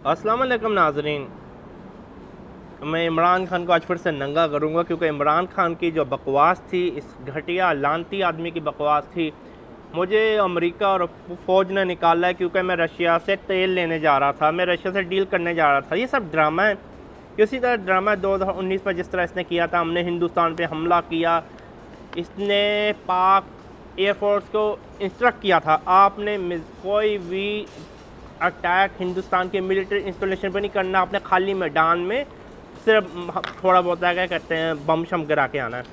अस्सलाम वालेकुम नाज़रीन। मैं इमरान खान को आज फिर से नंगा करूँगा क्योंकि इमरान खान की जो बकवास थी, इस घटिया लानती आदमी की बकवास थी। मुझे अमेरिका और फ़ौज ने निकाला है क्योंकि मैं रशिया से तेल लेने जा रहा था, मैं रशिया से डील करने जा रहा था। ये सब ड्रामा है। इसी तरह ड्रामा 2019 में जिस तरह इसने किया था, हमने हिंदुस्तान पे हमला किया, इसने पाक एयरफोर्स को इंस्ट्रक्ट किया था, आपने कोई भी अटैक हिंदुस्तान के मिलिट्री इंस्टॉलेशन पर नहीं करना, आपने खाली मैदान में सिर्फ थोड़ा बहुत क्या कहते हैं बम शम गिरा के आना है।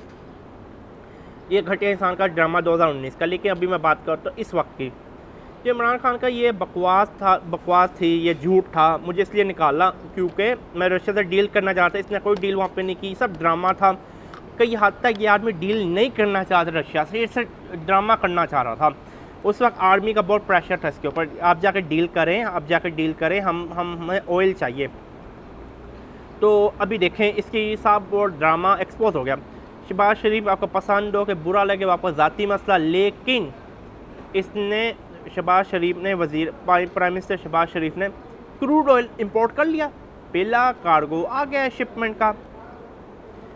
ये घटिया इंसान का ड्रामा 2019 का। लेकिन अभी मैं बात करता हूँ इस वक्त की। ये इमरान खान का ये बकवास थी, ये झूठ था। मुझे इसलिए निकाला क्योंकि मैं रशिया से डील करना चाहता था, इसने कोई डील वहाँ पे नहीं की, सब ड्रामा था। कई हद तक ये आदमी डील नहीं करना चाहता रशिया से, इसे ड्रामा करना चाह रहा था। उस वक्त आर्मी का बहुत प्रेशर था इसके ऊपर, आप जाकर डील करें, हमें ऑयल चाहिए। तो अभी देखें इसकी साहब वो ड्रामा एक्सपोज हो गया। शहबाज शरीफ आपको पसंद हो कि बुरा लगे, वापस ज़ाती मसला, लेकिन इसने शहबाज शरीफ ने प्राइम मिनिस्टर शहबाज शरीफ ने क्रूड ऑयल इंपोर्ट कर लिया, पहला कार्गो आ गया शिपमेंट का।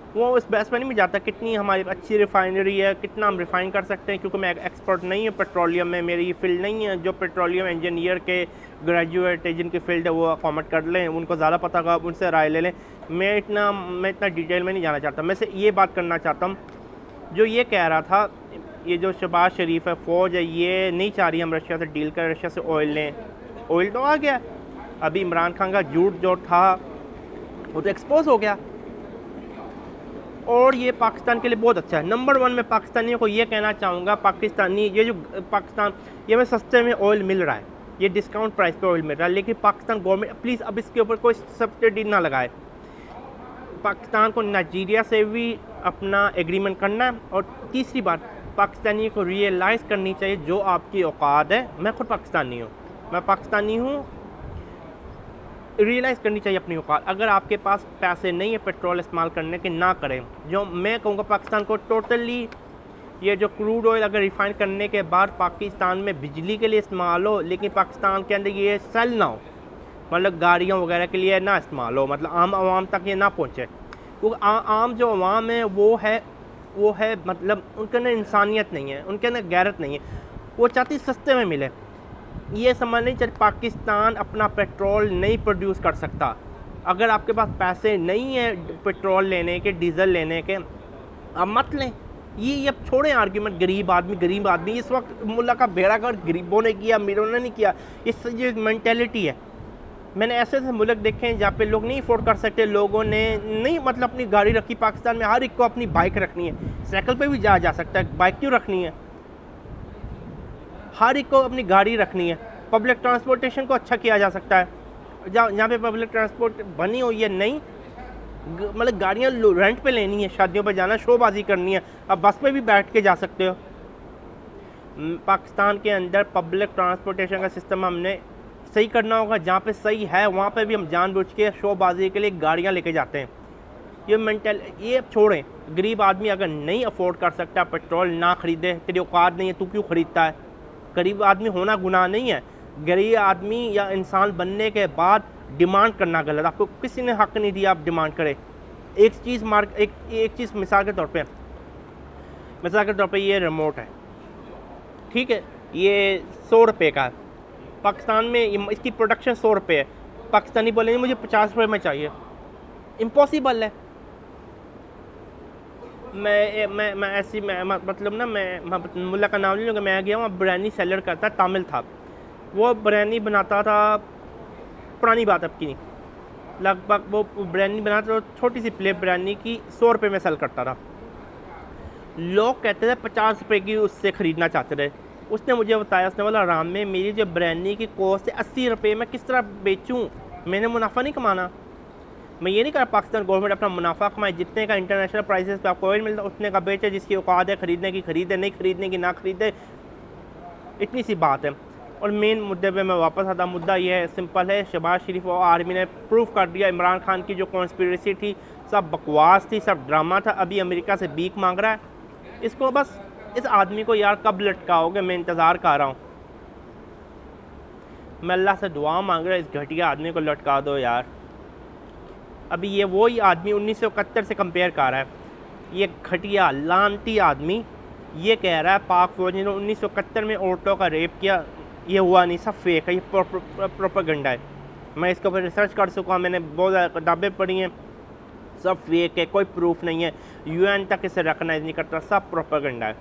वो इस बहस में नहीं जाता कितनी हमारी अच्छी रिफाइनरी है, कितना हम रिफ़ाइन कर सकते हैं, क्योंकि मैं एक्सपर्ट नहीं हूँ पेट्रोलियम में, मेरी फील्ड नहीं है। जो पेट्रोलियम इंजीनियर के ग्रेजुएट है, जिनकी फील्ड है, वो कमेंट कर लें, उनको ज़्यादा पता होगा, उनसे राय ले लें। मैं इतना डिटेल में नहीं जाना चाहता। मैं से ये बात करना चाहता हूँ, जो ये कह रहा था, ये जो शहबाज शरीफ है, फ़ौज है, ये नहीं चाह रही हम रशिया से डील करें, रशिया से ऑयल लें। ऑयल तो आ गया। अभी इमरान खान का झूठ जो था वो तो एक्सपोज हो गया, और ये पाकिस्तान के लिए बहुत अच्छा है। नंबर 1 में पाकिस्तानियों को ये कहना चाहूँगा, पाकिस्तानी ये जो पाकिस्तान ये में सस्ते में ऑयल मिल रहा है, ये डिस्काउंट प्राइस पे ऑयल मिल रहा है, लेकिन पाकिस्तान गवर्नमेंट प्लीज़ अब इसके ऊपर कोई सब्सिडी ना लगाए। पाकिस्तान को नाइजीरिया से भी अपना एग्रीमेंट करना है। और तीसरी बात, पाकिस्तानी को रियलाइज़ करनी चाहिए जो आपकी औकात है। मैं खुद पाकिस्तानी हूँ, रियलाइज़ करनी चाहिए अपनी औकात। अगर आपके पास पैसे नहीं है पेट्रोल इस्तेमाल करने के, ना करें। जो मैं कहूँगा पाकिस्तान को टोटली ये जो क्रूड ऑयल अगर रिफ़ाइन करने के बाद पाकिस्तान में बिजली के लिए इस्तेमाल हो, लेकिन पाकिस्तान के अंदर ये सेल ना हो, मतलब गाड़ियों वगैरह के लिए ना इस्तेमाल हो, मतलब आम आवाम तक ये ना पहुँचे। क्योंकि आम जो आवाम है वो है मतलब उनके अंदर इंसानियत नहीं है, उनके अंदर गैरत नहीं है, वो चाहती सस्ते में मिले। ये समझ नहीं चल, पाकिस्तान अपना पेट्रोल नहीं प्रोड्यूस कर सकता। अगर आपके पास पैसे नहीं है पेट्रोल लेने के, डीज़ल लेने के, आप मत लें। ये अब छोड़ें आर्ग्यूमेंट गरीब आदमी। इस वक्त मुल्ला का बेड़ा गर्क गरीबों ने किया, अमीरों ने नहीं किया। इस ये मेंटेलिटी है। मैंने ऐसे मुल्क देखे हैं जहाँ पे लोग नहीं अफोर्ड कर सकते, लोगों ने नहीं मतलब अपनी गाड़ी रखी। पाकिस्तान में हर एक को अपनी बाइक रखनी है, साइकिल पे भी जा सकता है, बाइक क्यों रखनी है? हर एक को अपनी गाड़ी रखनी है। पब्लिक ट्रांसपोर्टेशन को अच्छा किया जा सकता है। जहाँ पे पब्लिक ट्रांसपोर्ट बनी हुई है, नहीं मतलब गाड़ियाँ रेंट पे लेनी है, शादियों पे जाना, शोबाजी करनी है, अब बस पे भी बैठ के जा सकते हो। पाकिस्तान के अंदर पब्लिक ट्रांसपोर्टेशन का सिस्टम हमने सही करना होगा। जहाँ पे सही है वहाँ पे भी हम जानबूझ के शोबाजी के लिए गाड़ियाँ लेके जाते हैं। ये छोड़ें। गरीब आदमी अगर नहीं अफोर्ड कर सकता पेट्रोल, ना ख़रीदे। तेरी औकात नहीं है, तू क्यों ख़रीदता है? गरीब आदमी होना गुनाह नहीं है। गरीब आदमी या इंसान बनने के बाद डिमांड करना गलत। आपको किसी ने हक़ नहीं दिया आप डिमांड करें। एक चीज़ मिसाल के तौर पे ये रिमोट है, ठीक है, ये 100 रुपये का है। पाकिस्तान में इसकी प्रोडक्शन 100 रुपये है। पाकिस्तानी बोलेंगे मुझे 50 रुपये में चाहिए, इम्पॉसिबल है। मैं मुल्ला का नाम नहीं लूँगा। मैं गया वहाँ, बिरयानी सेलर करता, तामिल था वो, बिरयानी बनाता था, पुरानी बात अब की नहीं, लगभग वो बिरयानी बनाता था, छोटी सी प्लेट बिरयानी की 100 रुपये में सेल करता था। लोग कहते थे 50 रुपये की उससे ख़रीदना चाहते थे। उसने मुझे बताया, उसने बोला आराम में मेरी जो बिरयानी की कॉस्ट है 80 रुपये, मैं किस तरह बेचूँ? मैंने मुनाफा नहीं कमाना। मैं ये नहीं कह रहा पाकिस्तान गवर्नमेंट अपना मुनाफा कमाए, जितने का इंटरनेशनल प्राइसेस पे आपको ऑयल मिलता है उतने का बेचे, जिसकी औकात है ख़रीदने की ख़रीदे, नहीं ख़रीदने की ना ख़रीदे, इतनी सी बात है। और मेन मुद्दे पे मैं वापस आता। मुद्दा ये है, सिंपल है, शहबाज शरीफ और आर्मी ने प्रूफ कर दिया इमरान खान की जो कॉन्स्पिरेसी थी सब बकवास थी, सब ड्रामा था। अभी अमेरिका से भीख मांग रहा है। इसको बस, इस आदमी को यार कब लटकाओगे, मैं इंतज़ार कर रहा हूँ। मैं अल्लाह से दुआ मांग रहा, इस घटिया आदमी को लटका दो यार। अभी ये वही आदमी 1971 से कंपेयर कर रहा है, ये घटिया लानती आदमी ये कह रहा है पाक फौज ने 1971 में औरतों का रेप किया, ये हुआ नहीं, सब फेक है, ये प्रोपेगेंडा है। मैं इसके ऊपर रिसर्च कर चुका, मैंने बहुत ज़्यादा किताबें पढ़ी हैं, सब फेक है, कोई प्रूफ नहीं है, यूएन तक इसे रिकॉग्नाइज नहीं करता, सब प्रोपेगेंडा है।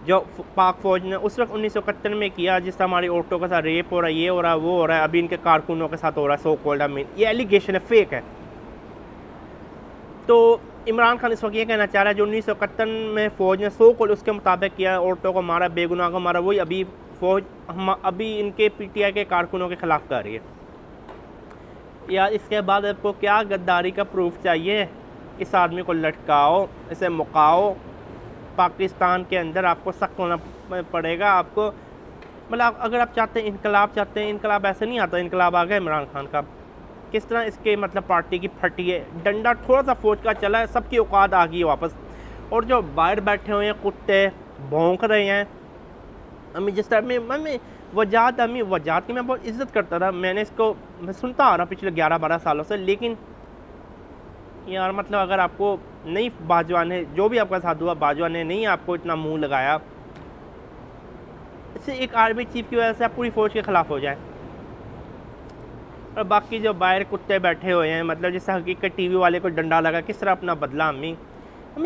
जो पाक फौज ने उस वक्त 1971 में किया, जिससे हमारी औरतों के साथ रेप हो रहा है, ये हो रहा है, वो हो रहा है, अभी इनके कारकुनों के साथ हो रहा है, सो कॉल्ड मीन, ये एलिगेशन है, फेक है। तो इमरान खान इस वक्त ये कहना चाह रहा है जो 1971 में फ़ौज ने सो कॉल्ड उसके मुताबिक किया, औरतों को मारा, बेगुनाह को मारा, वही अभी फ़ौज अभी इनके पीटीआई के कारकुनों के ख़िलाफ़ कर रही है। यार इसके बाद आपको क्या गद्दारी का प्रूफ चाहिए? इस आदमी को लटकाओ, इसे मुकाओ, पाकिस्तान के अंदर आपको सख्त होना पड़ेगा। आपको मतलब अगर आप चाहते हैं इनकलाब चाहते हैं, इनकलाब ऐसे नहीं आता, इनकलाब आ गया इमरान खान का, किस तरह इसके मतलब पार्टी की फटी है, डंडा थोड़ा सा फौज का चला है, सबकी औकात आ गई है वापस। और जो बाहर बैठे हुए हैं कुत्ते भौंक रहे हैं, अम्मी जिस टाइप में मम्मी वजात, अम्मी वजात की मैं बहुत इज़्ज़त करता था, मैं सुनता आ रहा पिछले 11-12 सालों से, लेकिन यार मतलब अगर आपको नहीं बाजवा ने, जो भी आपका साथ हुआ, बाजवा ने नहीं आपको इतना मुंह लगाया, इससे एक आर्मी चीफ की वजह से आप पूरी फ़ौज के ख़िलाफ़ हो जाए। और बाकी जो बाहर कुत्ते बैठे हुए हैं, मतलब जैसे हकीकत टीवी वाले को डंडा लगा, किस तरह अपना बदला अम्मी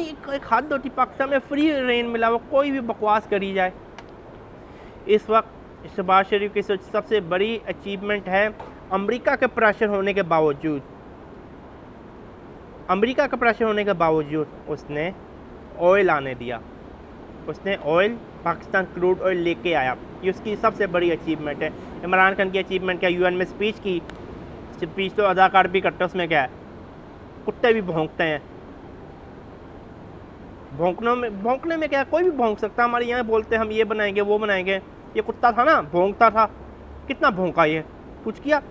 एक हद होती, पाकिस्तान में फ्री रेन मिला, वो कोई भी बकवास करी जाए। इस वक्त शहबाज शरीफ की सबसे बड़ी अचीवमेंट है, अमेरिका के प्रेशर होने के बावजूद, अमेरिका का प्रेशर होने के बावजूद उसने ऑयल आने दिया, उसने ऑयल पाकिस्तान क्रूड ऑयल लेके आया, ये उसकी सबसे बड़ी अचीवमेंट है। इमरान खान की अचीवमेंट क्या, यूएन में स्पीच की, स्पीच तो अदाकार भी करते हैं, उसमें क्या है, कुत्ते भी भौंकते हैं, भौंकने में क्या है, कोई भी भौंक सकता है। हमारे यहाँ बोलते हैं हम ये बनाएंगे वो बनाएंगे, ये कुत्ता था ना, भौंकता था, कितना भौंका, ये कुछ किया?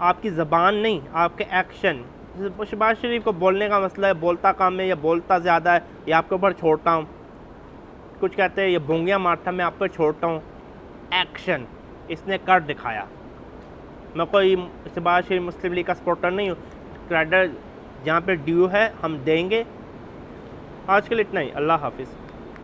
आपकी ज़बान नहीं, आपके एक्शन। शहबाज शरीफ को बोलने का मसला है, बोलता कम है या बोलता ज़्यादा है, ये आपके ऊपर छोड़ता हूँ। कुछ कहते हैं ये भोंगियाँ मारता, मैं आप पर छोड़ता हूँ। एक्शन इसने कर दिखाया। मैं कोई शहबाज शरीफ मुस्लिम लीग का सपोर्टर नहीं हूँ, क्रेडिट जहाँ पे ड्यू है हम देंगे। आज के लिए इतना ही, अल्लाह हाफिज़।